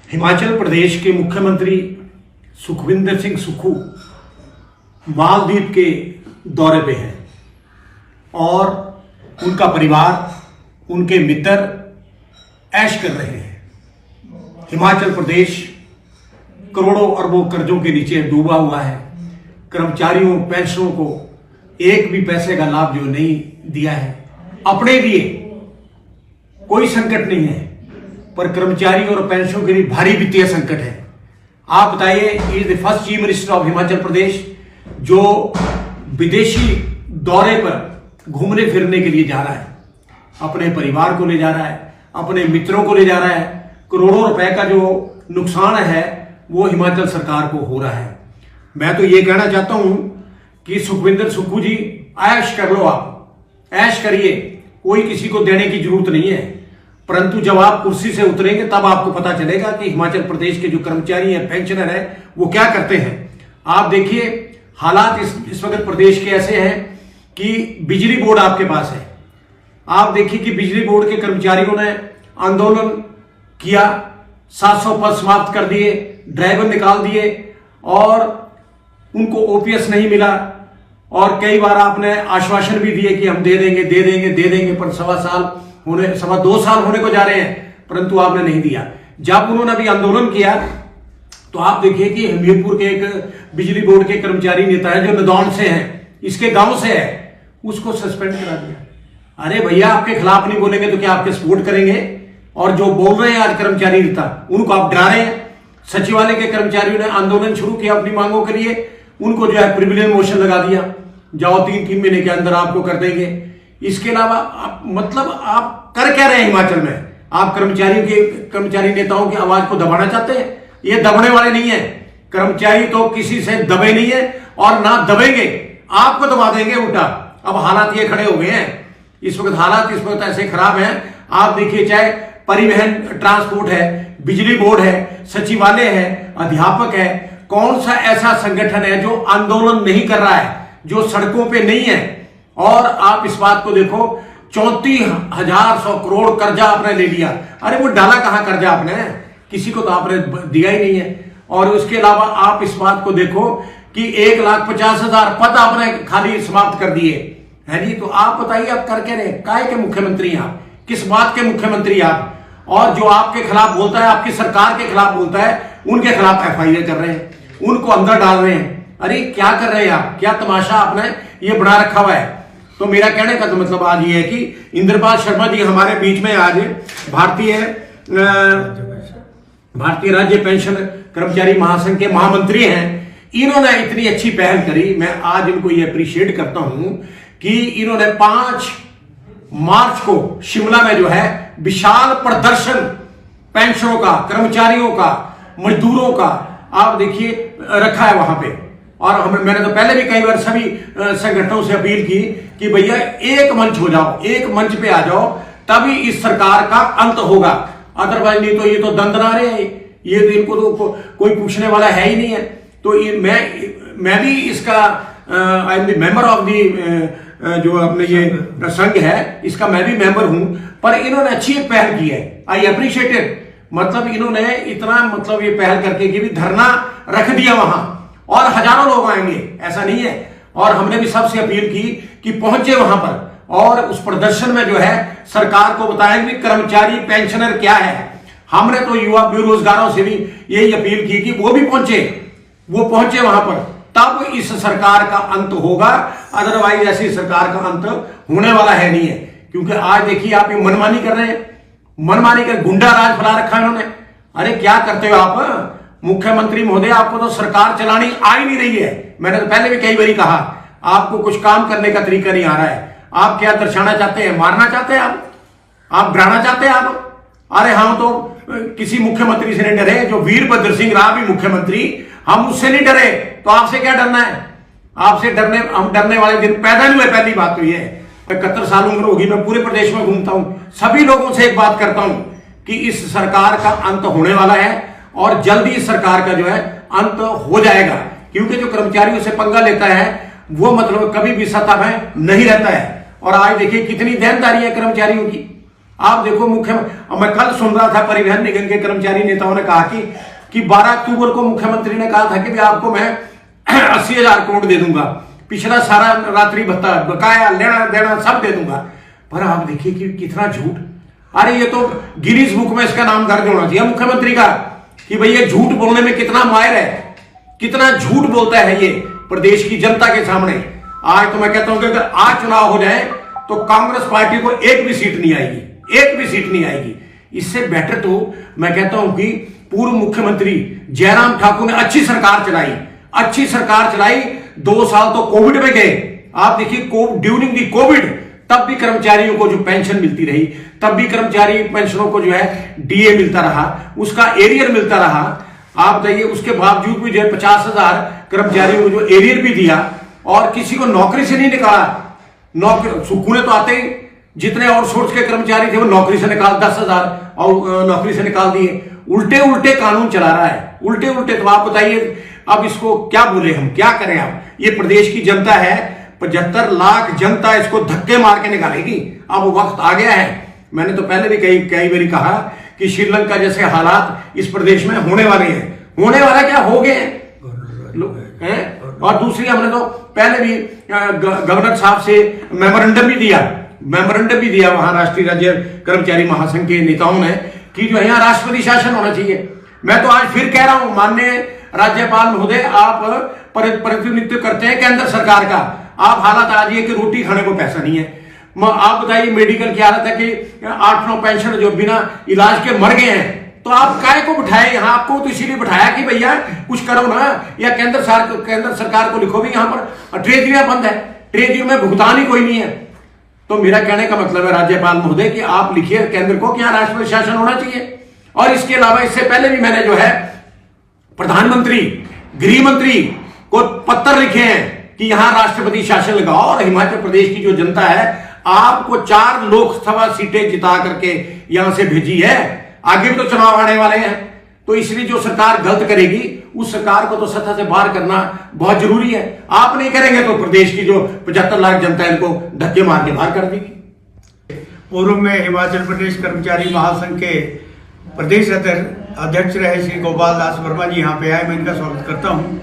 हिमाचल प्रदेश के मुख्यमंत्री सुखविंदर सिंह सुक्खू मालदीव के दौरे पे हैं और उनका परिवार, उनके मित्र ऐश कर रहे हैं। हिमाचल प्रदेश करोड़ों अरबों कर्जों के नीचे डूबा हुआ है। कर्मचारियों, पेंशनों को एक भी पैसे का लाभ जो नहीं दिया है। अपने लिए कोई संकट नहीं है, पर कर्मचारी और पेंशनों के लिए भारी वित्तीय संकट है। आप बताइए, is the first chief minister of Himachal Pradesh जो विदेशी दौरे पर घूमने फिरने के लिए जा रहा है, अपने परिवार को ले जा रहा है, अपने मित्रों को ले जा रहा है। करोड़ों रुपए का जो नुकसान है वो हिमाचल सरकार को हो रहा है। मैं तो ये कहना चाहता हूं कि सुखविंदर सुक्खू जी, ऐश कर लो, आप ऐश करिए, कोई किसी को देने की जरूरत नहीं है। परंतु जब आप कुर्सी से उतरेंगे तब आपको पता चलेगा कि हिमाचल प्रदेश के जो कर्मचारी हैं, पेंशनर हैं, वो क्या करते हैं। आप देखिए, हालात इस वक्त प्रदेश के ऐसे हैं कि बिजली बोर्ड आपके पास है। आप देखिए कि बिजली बोर्ड के कर्मचारियों ने आंदोलन किया, 700 पद समाप्त कर दिए, ड्राइवर निकाल दिए और उनको ओपीएस नहीं मिला। और कई बार आपने आश्वासन भी दिए कि हम दे देंगे, पर सवा 2 साल होने को जा रहे हैं, परंतु आपने नहीं दिया। जब उन्होंने अभी आंदोलन किया तो आप देखिए कि हमीरपुर के एक बिजली बोर्ड के कर्मचारी नेता है जो नदौन से हैं, इसके गांव से है, उसको सस्पेंड करा दिया। अरे भैया, आपके खिलाफ नहीं बोलेंगे तो क्या आपके सपोर्ट करेंगे? और जो बोल रहे हैं आज कर्मचारी नेता, उनको आप डरा रहे हैं। सचिवालय के कर्मचारियों ने आंदोलन शुरू किया अपनी मांगों के लिए, उनको जो है प्रिविलेज मोशन लगा दिया, जाओ 3 महीने के अंदर आपको कर देंगे। इसके अलावा आप कर क्या रहे हैं हिमाचल में? आप कर्मचारी नेताओं की आवाज को दबाना चाहते हैं। ये दबने वाले नहीं है। कर्मचारी तो किसी से दबे नहीं है और ना दबेंगे, आपको दबा देंगे उल्टा। अब हालात ये खड़े हो गए हैं, इस वक्त ऐसे खराब हैं। आप देखिए, चाहे परिवहन ट्रांसपोर्ट है, बिजली बोर्ड है, सचिवालय है, अध्यापक है, कौन सा ऐसा संगठन है जो आंदोलन नहीं कर रहा है, जो सड़कों पे नहीं है? और आप इस बात को देखो, 34,100 करोड़ कर्जा आपने ले लिया। अरे वो डाला कहां कर्जा आपने? किसी को तो आपने दिया ही नहीं है। और उसके अलावा आप इस बात को देखो कि 1,50,000 पद आपने खाली समाप्त कर दिए है जी। तो आप बताइए, आप कर क्या रहे? काय के मुख्यमंत्री हैं आप? किस बात के मुख्यमंत्री आप? और जो आपके खिलाफ बोलता है, आपकी सरकार के खिलाफ बोलता है, उनके खिलाफ एफआईआर कर रहे हैं, उनको अंदर डाल रहे हैं। अरे क्या कर रहे हैं आप? क्या तमाशा आपने ये बना रखा हुआ है? तो मेरा कहने का तो मतलब आज ये है कि इंद्रपाल शर्मा जी हमारे बीच में आज भारतीय राज्य पेंशन कर्मचारी महासंघ के महामंत्री हैं। इन्होंने इतनी अच्छी पहल करी, मैं आज इनको ये अप्रिशिएट करता हूं कि इन्होंने 5 मार्च को शिमला में जो है विशाल प्रदर्शन पेंशनों का, कर्मचारियों का, मजदूरों का, आप देखिए, रखा है वहां पे। और मैंने तो पहले भी कई बार सभी संगठनों से अपील की कि भैया एक मंच हो जाओ, एक मंच पे आ जाओ, तभी इस सरकार का अंत होगा। अदरवाइज नहीं तो ये तो दंदना रहे हैं, ये तो इनको तो कोई पूछने वाला है ही नहीं है। तो मैं भी इसका I am the member of the जो अपने ये संघ है, इसका मैं भी मेंबर हूं। पर इन्होंने अच्छी एक पहल की है, आई अप्रिशिएट इट। मतलब इन्होंने इतना ये पहल करके कि भी धरना रख दिया वहां, और हजारों लोग आएंगे, ऐसा नहीं है। और हमने भी सबसे अपील की कि पहुंचे वहां पर, और उस प्रदर्शन में जो है सरकार को बताएं कि कर्मचारी पेंशनर क्या है। हमने तो युवा बेरोजगारों से भी यही अपील की कि वो भी पहुंचे वहां पर, तब इस सरकार का अंत होगा। अदरवाइज ऐसी सरकार का अंत होने वाला है नहीं है। क्योंकि आज देखिए, आप ये मनमानी कर रहे हैं, मनमानी कर गुंडा राज फैला रखा है इन्होंने। अरे क्या करते हो आप मुख्यमंत्री महोदय? आपको तो सरकार चलानी आ ही नहीं रही है। मैंने तो पहले भी कई बार कहा, आपको कुछ काम करने का तरीका नहीं आ रहा है। आप क्या दर्शाना चाहते हैं? मारना चाहते हैं आप डराना चाहते हैं आप? अरे हम तो किसी मुख्यमंत्री से नहीं डरे, जो वीरभद्र सिंह रहा भी मुख्यमंत्री, हम उससे नहीं डरे, तो आपसे क्या डरना है? आपसे हम डरने वाले दिन पैदा नहीं हुए। पहली बात तो ये है, 71 साल उम्र होगी, मैं पूरे प्रदेश में घूमता हूं, सभी लोगों से एक बात करता हूं कि इस सरकार का अंत होने वाला है, और जल्दी इस सरकार का जो है अंत हो जाएगा। क्योंकि जो कर्मचारियों से पंगा लेता है वो कभी भी सत्ता में नहीं रहता है। और आज देखिए कितनी देनदारी है कर्मचारियों की। आप देखो मुख्यमंत्री, मैं कल सुन रहा था परिवहन निगम के कर्मचारी नेताओं ने कहा कि 12 अक्टूबर को मुख्यमंत्री ने कहा था कि भाई आपको मैं 80,000 करोड़ दे दूंगा, पिछला सारा रात्रि भत्ता बकाया लेना देना सब दे दूंगा। पर आप देखिए कि कितना झूठ। अरे ये तो गिनीज बुक में इसका नाम दर्ज होना चाहिए मुख्यमंत्री का कि भाई ये झूठ बोलने में कितना माहिर है, कितना झूठ बोलता है ये प्रदेश की जनता के सामने। आज तो मैं कहता हूं कि अगर आज चुनाव हो जाए तो कांग्रेस पार्टी को एक भी सीट नहीं आएगी, एक भी सीट नहीं आएगी। इससे बेटर तो मैं कहता हूं कि पूर्व मुख्यमंत्री जयराम ठाकुर ने अच्छी सरकार चलाई, अच्छी सरकार चलाई। 2 साल तो कोविड में गए। आप देखिए ड्यूरिंग दी कोविड तब भी कर्मचारियों को जो पेंशन मिलती रही, तब भी कर्मचारी पेंशनों को जो है डीए मिलता रहा, उसका एरियर मिलता रहा। आप बताइए उसके बावजूद भी जो है 50,000 कर्मचारियों को जो एरियर भी दिया और किसी को नौकरी से नहीं निकाला। नौकरी सुक्खू ने तो आते ही जितने आउटसोर्स के कर्मचारी थे वो नौकरी से निकाल 10,000 और नौकरी से निकाल दिए। उल्टे उल्टे कानून चला रहा है, उल्टे उल्टे। तो आप बताइए अब इसको क्या बोले हम, क्या करें? अब ये प्रदेश की जनता है, 75 लाख जनता इसको धक्के मार के निकालेगी। अब वक्त आ गया है। मैंने तो पहले भी कई बार कहा कि श्रीलंका जैसे हालात इस प्रदेश में होने वाले हैं, होने वाला क्या हो गए हैं। और दूसरी हमने तो पहले भी गवर्नर साहब से मेमोरेंडम भी दिया वहां राष्ट्रीय राज्य कर्मचारी महासंघ के नेताओं ने कि जो यहाँ राष्ट्रपति शासन होना चाहिए। मैं तो आज फिर कह रहा हूं, माननीय राज्यपाल महोदय, आप प्रतिनिधित्व करते हैं केंद्र सरकार का। आप हालत आज ये कि रोटी खाने को पैसा नहीं है। आप बताइए मेडिकल की हालत है कि 8-9 पेंशन जो बिना इलाज के मर गए हैं। तो आप काय को बिठाए यहाँ? आपको तो इसीलिए बिठाया कि भैया कुछ करो ना, या केंद्र सरकार को लिखो भी यहाँ पर ट्रेजरियां बंद है, ट्रेजरी में भुगतान ही कोई नहीं है। तो मेरा कहने का मतलब है राज्यपाल महोदय कि आप लिखिए केंद्र को कि यहाँ राष्ट्रपति शासन होना चाहिए। और इसके अलावा इससे पहले भी मैंने जो है प्रधानमंत्री, गृह मंत्री को पत्र लिखे हैं कि यहां राष्ट्रपति शासन लगाओ। और हिमाचल प्रदेश की जो जनता है आपको 4 लोकसभा सीटें जिता करके यहां से भेजी है। आगे भी तो चुनाव आने वाले हैं, तो इसलिए जो सरकार गलत करेगी उस सरकार को तो सत्ता से बाहर करना बहुत जरूरी है। आप नहीं करेंगे तो प्रदेश की जो 75 लाख जनता है इनको धक्के मार के बाहर कर देगी। पूर्व में हिमाचल प्रदेश कर्मचारी महासंघ के प्रदेश अध्यक्ष रहे श्री गोपाल दास वर्मा जी यहाँ पे आए, मैं इनका स्वागत करता हूँ।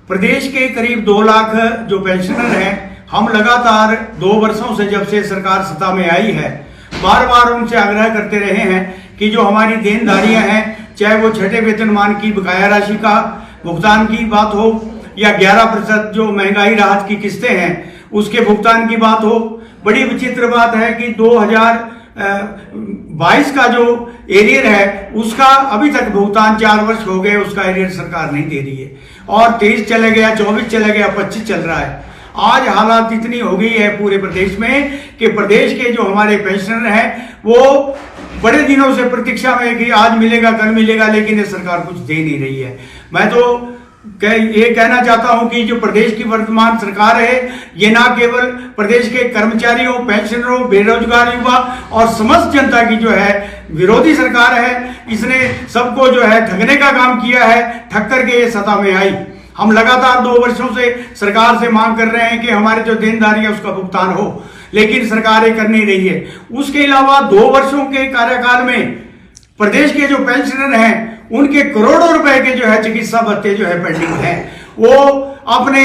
प्रदेश के करीब 2 लाख जो पेंशनर हैं, हम लगातार 2 वर्षों से जब से सरकार सत्ता में आई है बार बार उनसे आग्रह करते रहे हैं कि जो हमारी देनदारियां हैं, चाहे वो छठे वेतनमान की बकाया राशि का भुगतान की बात हो या 11% जो महंगाई राहत की किस्तें हैं उसके भुगतान की बात हो। बड़ी विचित्र बात है कि 2022 का जो एरियर है उसका अभी तक भुगतान 4 वर्ष हो गए, उसका एरियर सरकार नहीं दे रही है। और 23 चले गया, 24 चले गया, 25 चल रहा है। आज हालात इतनी हो गई है पूरे प्रदेश में कि प्रदेश के जो हमारे पेंशनर हैं वो बड़े दिनों से प्रतीक्षा में कि आज मिलेगा कल मिलेगा, लेकिन ये सरकार कुछ दे नहीं रही है। मैं तो ये कहना चाहता हूं कि जो प्रदेश की वर्तमान सरकार है ये ना केवल प्रदेश के कर्मचारियों, पेंशनरों, बेरोजगार युवा और समस्त जनता की जो है विरोधी सरकार है। इसने सबको जो है ठगने का काम किया है, ठग करके ये सत्ता में आई। हम लगातार 2 वर्षों से सरकार से मांग कर रहे हैं कि हमारे जो देनदारी है उसका भुगतान हो, लेकिन सरकार ये कर नहीं रही है। उसके अलावा 2 वर्षों के कार्यकाल में प्रदेश के जो पेंशनर हैं उनके करोड़ों रुपए के जो है चिकित्सा भत्ते जो है पेंडिंग है। वो अपने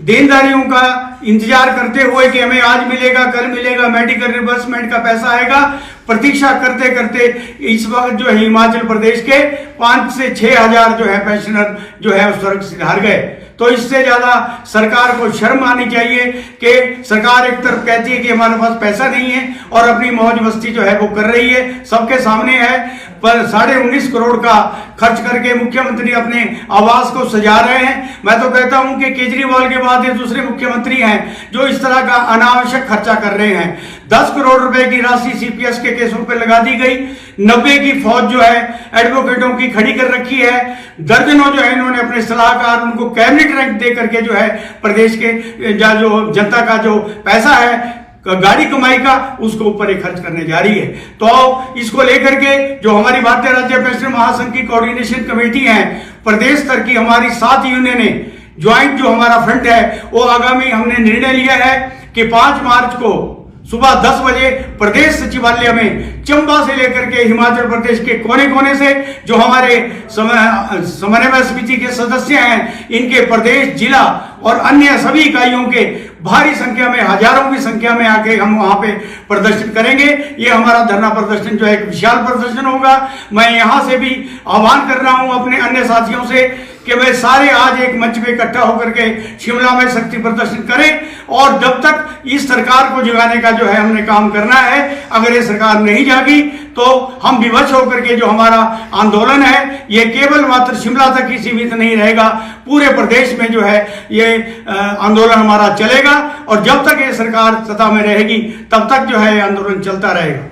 देनदारियों का इंतजार करते हुए कि हमें आज मिलेगा कल मिलेगा, मेडिकल रिबर्समेंट का पैसा आएगा, प्रतीक्षा करते करते इस वक्त जो है हिमाचल प्रदेश के 5 से 6 हजार जो है पेंशनर जो है उस स्वर्ग सिधार गए। तो इससे ज्यादा सरकार को शर्म आनी चाहिए कि सरकार एक तरफ कहती है कि हमारे पास पैसा नहीं है और अपनी मौज मस्ती जो है वो कर रही है, सबके सामने है। पर 19.5 करोड़ का खर्च करके मुख्यमंत्री अपने आवास को सजा रहे हैं। मैं तो कहता हूं कि केजरीवाल के बाद ये दूसरे मुख्यमंत्री हैं जो इस तरह का अनावश्यक खर्चा कर रहे हैं। 10 करोड़ रुपए की राशि सीपीएस के केसों पर लगा दी गई, 90 की फौज जो है एडवोकेटों की खड़ी कर रखी है। दर्जनों जो है इन्होंने अपने सलाहकार उनको कैबिनेट रैंक दे करके जो है प्रदेश के जो जनता का जो पैसा है गाड़ी कमाई का उसको ऊपर ही खर्च करने जा रही है। तो इसको लेकर के जो हमारी भारतीय राज्य पेंशन महासंघ की कोऑर्डिनेशन कमेटी है, प्रदेश स्तर की हमारी 7 यूनियनें ज्वाइंट जो हमारा फ्रंट है वो आगामी हमने निर्णय लिया है कि 5 मार्च को सुबह 10 बजे प्रदेश सचिवालय में चंबा से लेकर के हिमाचल प्रदेश के कोने कोने से जो हमारे समन्वय समिति के सदस्य हैं, इनके प्रदेश, जिला और अन्य सभी इकाइयों के भारी संख्या में, हजारों की संख्या में आके हम वहां पे प्रदर्शन करेंगे। ये हमारा धरना प्रदर्शन जो है एक विशाल प्रदर्शन होगा। मैं यहां से भी आह्वान कर रहा हूं अपने अन्य साथियों से कि वे सारे आज एक मंच पे इकट्ठा होकर के शिमला में शक्ति प्रदर्शन करें, और जब तक इस सरकार को जगाने का जो है हमने काम करना है, अगर ये सरकार नहीं जागी तो हम विवश होकर के जो हमारा आंदोलन है ये केवल मात्र शिमला तक ही सीमित नहीं रहेगा, पूरे प्रदेश में जो है ये आंदोलन हमारा चलेगा, और जब तक ये सरकार सत्ता में रहेगी तब तक जो है आंदोलन चलता रहेगा।